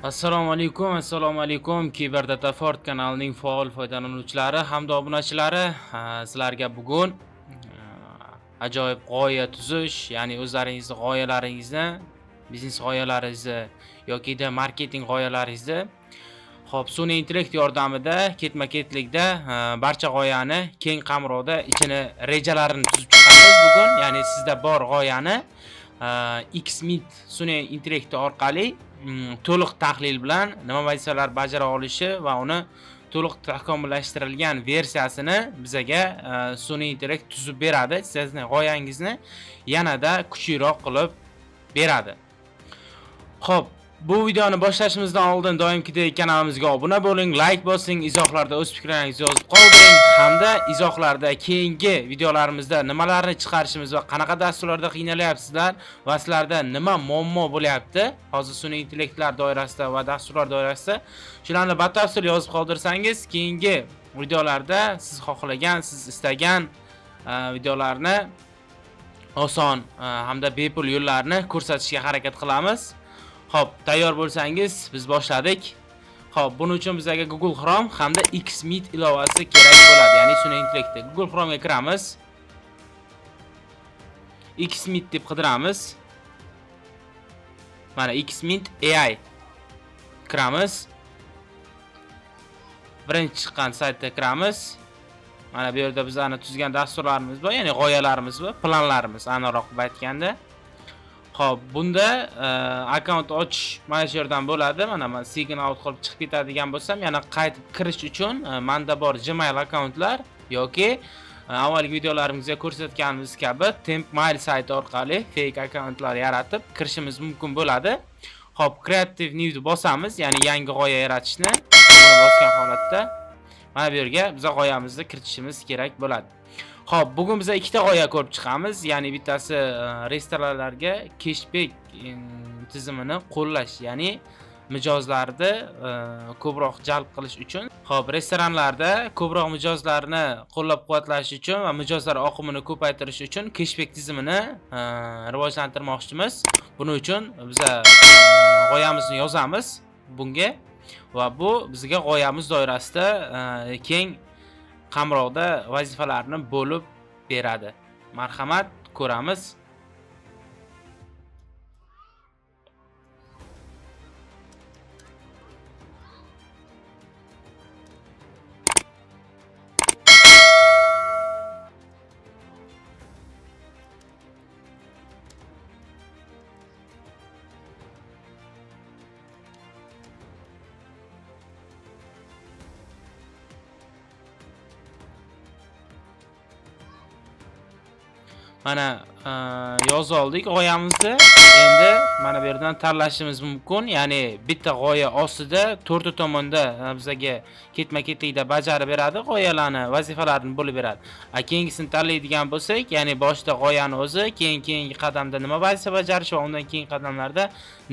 Assalomu alaykum. Kiberdata Ford kanalining faol foydalanuvchilari hamda obunachilari, sizlarga bugun ajoyib g'oya tuzish, ya'ni o'zlaringizning g'oyalaringizni, biznes g'oyalaringizni yoki marketing g'oyalaringizni sun'iy intellekt yordamida ketma-ketlikda barcha g'oyani keng qamrovda ichini rejalarini tuzib chiqamiz bugun. Ya'ni sizda bor g'oyani Xmeet sun'iy intellekti orqali to'liq tahlil bilan nima vazifalar bajara olishi va uni to'liq takomillashtirilgan versiyasini bizaga sun'iy intellekt tuzib beradi. Sizning g'oyangizni yanada kuchliroq qilib beradi. Xo'p, bu videoni boshlashimizdan oldin doimgidek kanalimizga obuna bo'ling, like bosing, izohlarda o'z fikrlaringizni yozib qoldiring hamda izohlarda keyingi videolarimizda nimalarni chiqarishimiz va qanaqa dasturlarda qiynalyapsizlar va sizlarda nima muammo bo'lyapti hozir sun'iy intellektlar doirasida va dasturlar doirasida shularni batafsil yozib qoldirsangiz, keyingi videolarda siz xohlagan, siz istagan videolarni oson hamda bepul yo'llarni ko'rsatishga harakat qilamiz. Xo'p, tayyor bo'lsangiz biz boshladik. Xo'p, buning uchun bizga Google Chrome hamda Xmeet ilovasi kerak bo'ladi, ya'ni sun'iy intellektda. Google Chrome ga kiramiz. Xmeet deb qidiramiz. Mana Xmeet AI kiramiz. Birinchi chiqqan saytga kiramiz. Mana bu yerda bizlarning tuzgan dasturlarimiz bor, ya'ni g'oyalarimiz bor, planlarimiz aniqroq aytganda. Xo'p, bunda akkaunt ochish mana shu yerdan bo'ladi. Mana men sign out qilib chiqib ketadigan bo'lsam, yana qaytib kirish uchun menda bor Gmail akkauntlar yoki avvalgi videolarimizda ko'rsatganimiz kabi Tempmail sayti orqali fake akkauntlar yaratib kirishimiz mumkin bo'ladi. Xo'p, Creative New bosamiz, ya'ni yangi g'oya yaratishni. Buni bosgan holatda mana bu yerga biz g'oyamizni kiritishimiz kerak bo'ladi. Xo'p, bugun biz ikkita g'oya ko'rib chiqamiz. Ya'ni bittasi restoranlarga cashback tizimini qo'llash, ya'ni mijozlarni ko'proq jalb qilish uchun. Xo'p, restoranlarda ko'proq mijozlarni qo'llab-quvvatlash uchun va mijozlar oqimini ko'paytirish uchun cashback tizimini rivojlantirmoqchimiz. Buning uchun biz g'oyamizni yozamiz bunga va bu bizga g'oyamiz doirasida keng qamrovda vazifalarni bo'lib beradi. Marhamat, ko'ramiz. Mana yozib oldik g'oyamizni. Endi mana bu yerdan tanlashimiz mumkin. Ya'ni bitta g'oya ostida to'rtta tomonda bizga ketma-ketlikda bajarib beradi, g'oyalarni, vazifalarni bo'lib beradi. Keyingisini tanlaydigan bo'lsak, ya'ni boshda g'oyani o'zi, keyingi qadamda nima vazifa bajarish va undan keyingi qadamlarda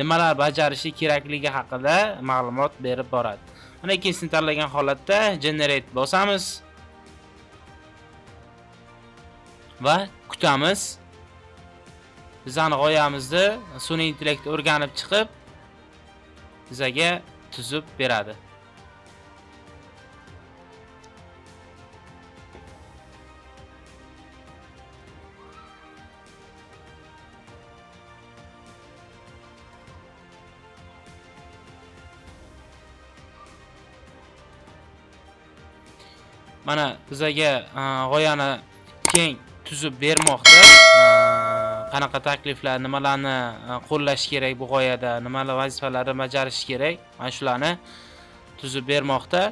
nimalar bajarishi kerakligi haqida ma'lumot berib boradi. Mana ikkinchisini tanlagan holatda generate bosamiz va kutamiz. Bizning g'oyamizni sun'iy intellekt o'rganib chiqib bizga tuzib beradi. Mana bizga g'oyani keng tuzib bermoqda. Qanaqa takliflar, nimalarni qo'llash kerak bu g'oyada, nimalar vazifalarni bajarish kerak, mana shularni tuzib bermoqda.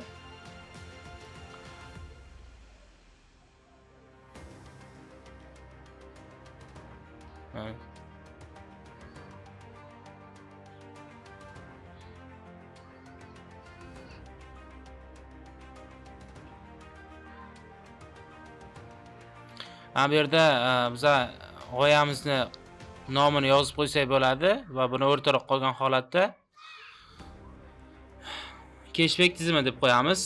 Bu yerda biz g'oyamizni nomini yozib qo'ysak bo'ladi va buni o'rtaroq qolgan holatda cashback tizimi deb qo'yamiz.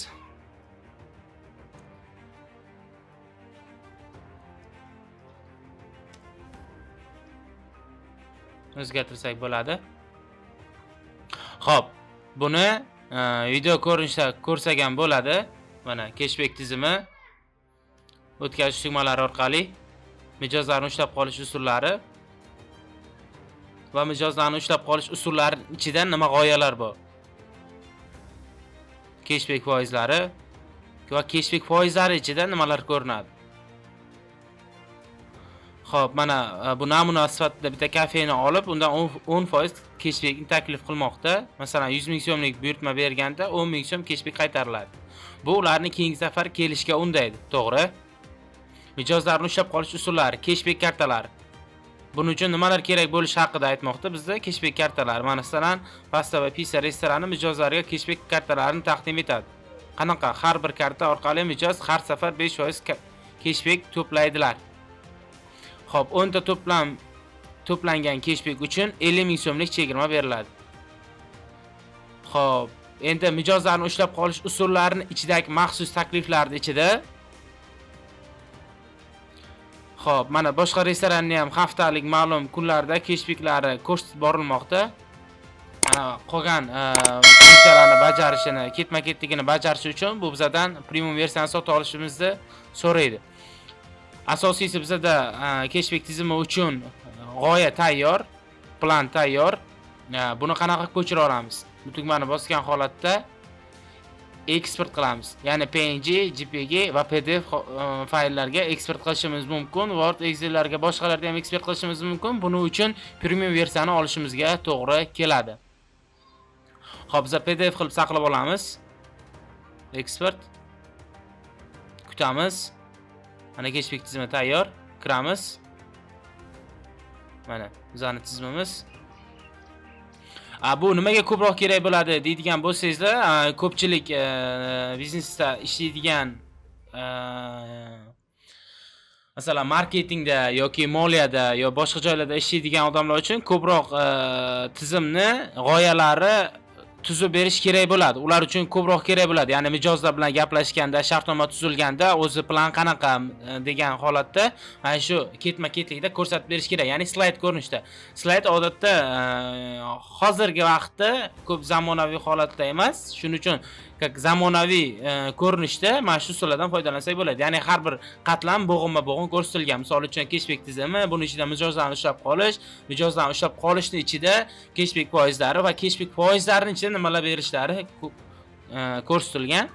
O'zgartirsak bo'ladi. Xo'p, Buni video ko'rinishda ko'rsak ham bo'ladi. Mana cashback tizimi o'tkazish tugmalari orqali mijozlarni ushlab qolish usullari va mijozlarni ushlab qolish usullari ichida nima g'oyalar bor? Cashback foizlari va cashback foizlari ichida nimalar ko'rinadi? Xo'p, mana bu namuna sifatida bitta kafeni olib, undan 10% cashbackni taklif qilmoqda. Masalan, 100 ming so'mlik buyurtma berganda 10 ming so'm cashback qaytariladi. Bu ularni keyingi safar kelishga undaydi, to'g'ri? Mijozlarni ushlab qolish usullari, cashback kartalari. Buning uchun nimalar kerak bo'lishi haqida aytmoqda bizda cashback kartalari. Masalan, Pasta va Pizza restorani mijozlarga cashback kartalarini taqdim etadi. Qanaqa? Har bir karta orqali mijoz har safar 5% cashback to'playdilar. Xo'p, 10 ta to'plangan cashback uchun 50 ming so'mlik chegirma beriladi. Xo'p, endi mijozlarni ushlab qolish usullarining ichidagi maxsus takliflarning ichida Xo'p, mana boshqa restoranning ham haftalik ma'lum kunlarda cashbacklari ko'rsatib borilmoqda. Mana qolgan funksiyalarni bajarishini, ketma-ketligini bajarish uchun bu bizdan premium versiyani sotib olishimizni so'raydi. Asosiysi bizda cashback tizimi uchun g'oya tayyor, plan tayyor. Buni qanaqa ko'chira olamiz? Bu tugmani bosgan holatda eksport qilamiz. Ya'ni PNG, JPG va PDF fayllarga eksport qilishimiz mumkin. Word, Excel'larga boshqalarga ham eksport qilishimiz mumkin. Buning uchun premium versiyani olishimizga to'g'ri keladi. Xo'p, biz PDF qilib saqlab olamiz. Eksport. Kutamiz. Mana cashback tizimi tayyor. Kiramiz. Mana bizning tizimimiz. Bu nimaga ko'proq kerak bo'ladi deydigan bo'lsangizlar, ko'pchilik biznesda ishlaydigan masalan marketingda yoki moliyada yo boshqa joylarda ishlaydigan odamlar uchun ko'proq tizimni g'oyalari tuzib berish kerak bo'ladi. Ular uchun ko'proq kerak bo'ladi. Ya'ni mijozlar bilan gaplashganda, shartnoma tuzilganda o'zi plan qanaqa degan holatda mana shu ketma-ketlikda ko'rsatib berish kerak. Ya'ni slayd ko'rinishda. Slayd odatda hozirgi vaqtda ko'p zamonaviy holatda emas. Shuning uchun zamonaviy ko'rinishda mana shu usullardan foydalansak bo'ladi. Ya'ni har bir qatlam bo'g'inma-bo'g'in ko'rsatilgan. Misol uchun cashback tizimi, buning ichida mijozlarni ushlab qolishning ichida cashback foizlari va cashback foizlarining ichida nimalar berishlari ko'rsatilgan.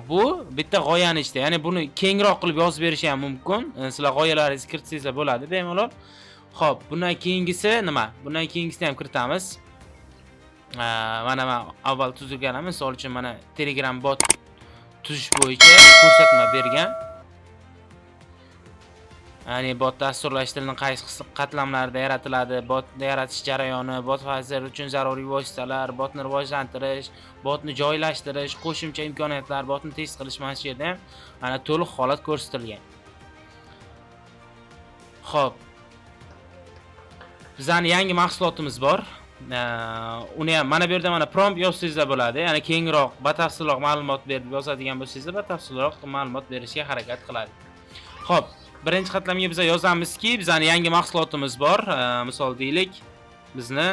Bu bitta g'oyani ichida. Ya'ni buni kengroq qilib yozib berish ham mumkin. Sizlar g'oyalaringizni kiritsangizlar bo'ladi bemalol. Xo'p, bundan keyingisi nima? Bundan keyingisini ham kiritamiz. Mana men avval tuzilganim, misol uchun mana Telegram bot tuzish bo'yicha ko'rsatma bergan. Ya'ni bot dasturlashtirilgan qaysi qatlamlarda yaratiladi, botni yaratish jarayoni, bot fayllar uchun zaruriy vositalar, botni rivojlantirish, botni joylashtirish, qo'shimcha imkoniyatlar, botni test qilish mana shu yerda ham mana to'liq holat ko'rsatilgan. Xo'p. Bizning yangi mahsulotimiz bor. Uni ham mana bu yerda mana prompt yozsangizlar bo'ladi. Ya'ni kengroq, batafsilroq ma'lumot berib yozadigan bo'lsangiz, batafsilroq ma'lumot berishga harakat qiladi. Xo'p, birinchi qatlamga biz yozamizki, bizning yangi mahsulotimiz bor. Misol deylik, bizni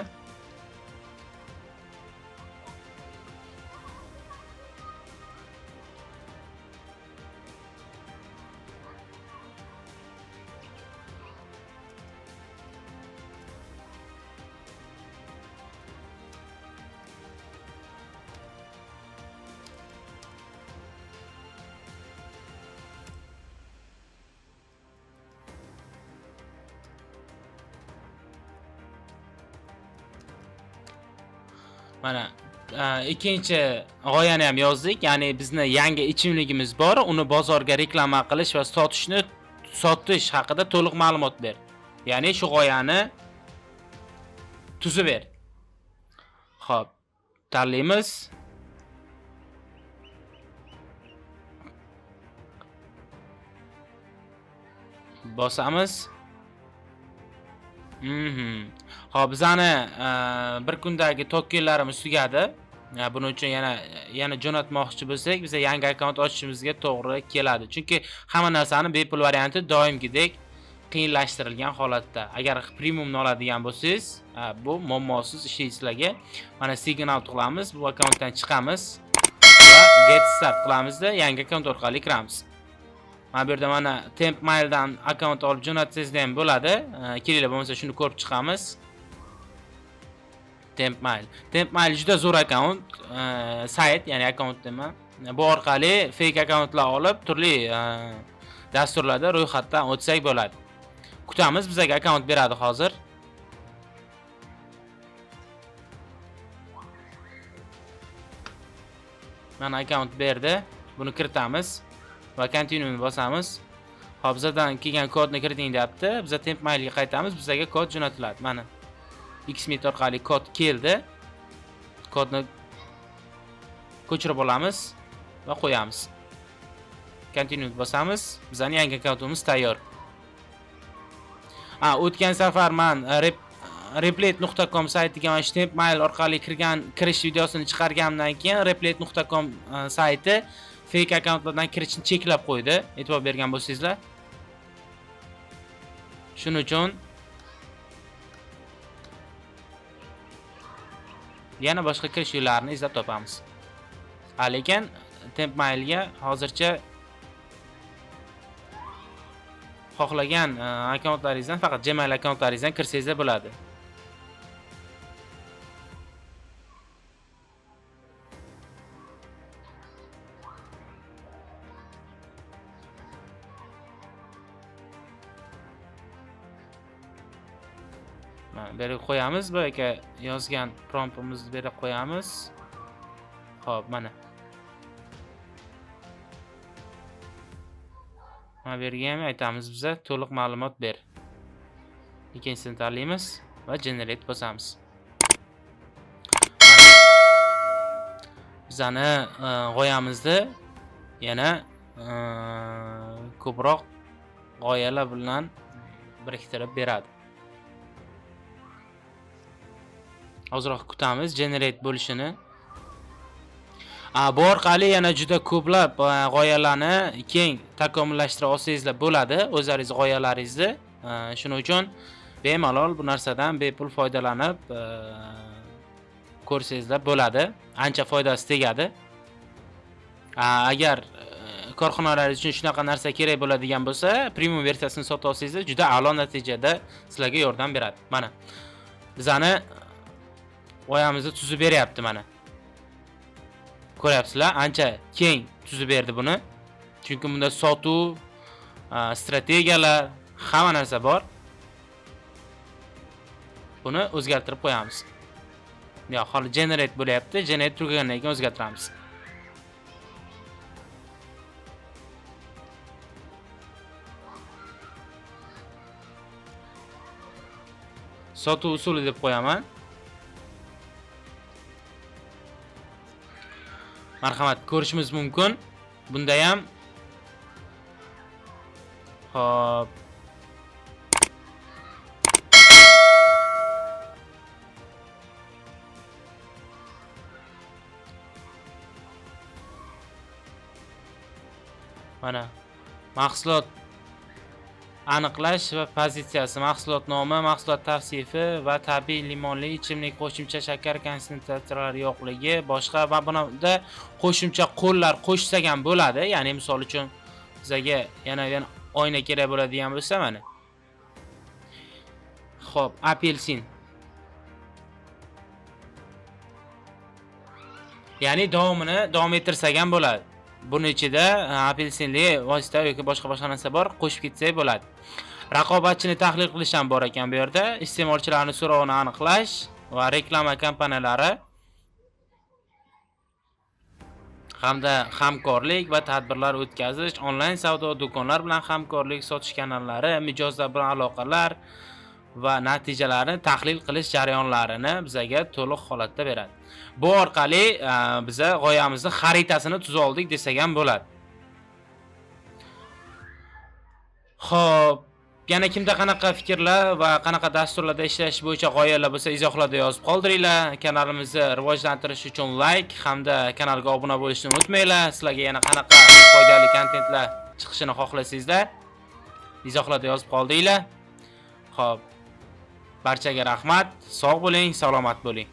mana ikkinchi g'oyani ham yozdik. Ya'ni bizni yangi ichimligimiz bor, uni bozorga reklama qilish va sotish haqida to'liq ma'lumot ber. Ya'ni shu g'oyani tuzib ber. Xo'p, tanlaymiz. Bosamiz. Xo'p, bizani bir kundagi tokenlarimiz tugadi. Buning uchun yana jo'natmoqchi bo'lsak, biz yangi akkaunt ochishimizga to'g'ri keladi. Chunki hamma narsani bepul varianti doimgidek qiyinlashtirilgan holatda. Agar premiumni oladigan bo'lsangiz, bu muammosiz ishlaydi sizlarga. Mana signal qilamiz, bu akkauntdan chiqamiz va get start qilamizda, yangi akkaunt orqali kiramiz. Mana bu yerda mana Tempmaildan akkaunt olib jo'natsangiz ham bo'ladi. Kelinglar bo'lmasa shuni ko'rib chiqamiz. Tempmail juda zo'r akkaunt, sayt, ya'ni akkaunt nima? Bu orqali fake akkauntlar olib, turli dasturlarda ro'yxatdan o'tsak bo'ladi. Kutamiz, bizga akkaunt beradi hozir. Mana akkaunt berdi. Buni kiritamiz va continue ni bosamiz. Hop, bizdan kelgan kodni kiriting deyapti. Biz Tempmailga qaytamiz, bizga kod jo'natiladi. Mana Xmeet orqali kod keldi. Kodni ko'chirib olamiz va qo'yamiz. Continue bosamiz. Bizning yangi akkauntimiz tayyor. O'tgan safar men replet.com saytiga mana Tempmail orqali kirish videosini chiqarganimdan keyin replet.com sayti fake akkauntlardan kirishni cheklab qo'ydi. E'tibor bergan bo'lsangizlar. Shuning uchun yana boshqa kirish yo'llarini izlab topamiz. Lekin Tempmailga hozircha xohlagan akkauntlaringizdan faqat Gmail akkauntlaringizdan kirsangiz bo'ladi. Mana bu yerga qo'yamiz, bu yerga yozgan promptimizni berib qo'yamiz. Xo'p, mana bu yerga ham aytamiz, biza to'liq ma'lumot ber. Ikkinchisini tanlaymiz va generate bosamiz. Bizani g'oyamizni yana ko'proq g'oyalar bilan biriktirib beradi. Ozroq kutamiz generate bo'lishini. Bu orqali yana juda ko'plab g'oyalarni keng takomillashtira olsangizlar bo'ladi, o'zingiz g'oyalaringizni. Shuning uchun bemalol bu narsadan bepul foydalanib ko'rsangizlar bo'ladi. Ancha foydasi tegadi. Agar korxonalaringiz uchun shunaqa narsa kerak bo'ladigan bo'lsa, premium versiyasini sotib olsangiz juda a'lo natijada sizlarga yordam beradi. Mana bizani g'oyamizni tuzib beryapti mana. Ko'ryapsizlar, ancha keng tuzib berdi buni. Chunki bunda sotuv, strategiyalar, hamma narsa bor. Buni o'zgartirib qo'yamiz. Yo'q, hali generate bo'lyapti. Generate tugagandan keyin o'zgartiramiz. Sotuv usuli deb qo'yaman. Marhamat, ko'rishimiz mumkin. Bunda ham hop mana mahsulot aniqlash va pozitsiyasi, mahsulot nomi, mahsulot tavsifi va tabiiy limonli ichimlik, qo'shimcha shakar konsentratsiyalari yo'qligi, boshqa va bunda qo'shimcha qo'llar qo'shsak ham bo'ladi. Ya'ni misol uchun bizga yana oyna kerak bo'ladigan bo'lsa mana. Xo'p, apelsin. Ya'ni davom ettirsak ham bo'ladi. Buni ichida apelsinli vosita yoki boshqa narsa bor, qo'shib ketsak bo'ladi. Raqobatchini tahlil qilish ham bor ekan bu yerda. Iste'molchilarning so'rovini aniqlash va reklama kampaniyalari hamda hamkorlik va tadbirlar o'tkazish, onlayn savdo do'konlar bilan hamkorlik, sotish kanallari, mijozlar bilan aloqalar va natijalarini tahlil qilish jarayonlarini bizga to'liq holatda beradi. Bu orqali biza g'oyamizni xaritasini tuza oldik desak ham bo'ladi. Xo'p, yana kimda qanaqa fikrlar va qanaqa dasturlarda ishlash bo'yicha g'oyalar bo'lsa, izohlarda yozib qoldiringlar. Kanalimizni rivojlantirish uchun like hamda kanalga obuna bo'lishni unutmanglar. Sizlarga yana qanaqa foydali kontentlar chiqishini xohlasangizlar izohlarda yozib qoldinglar. Xo'p, barchaga rahmat. Sog' bo'ling, salomat bo'ling.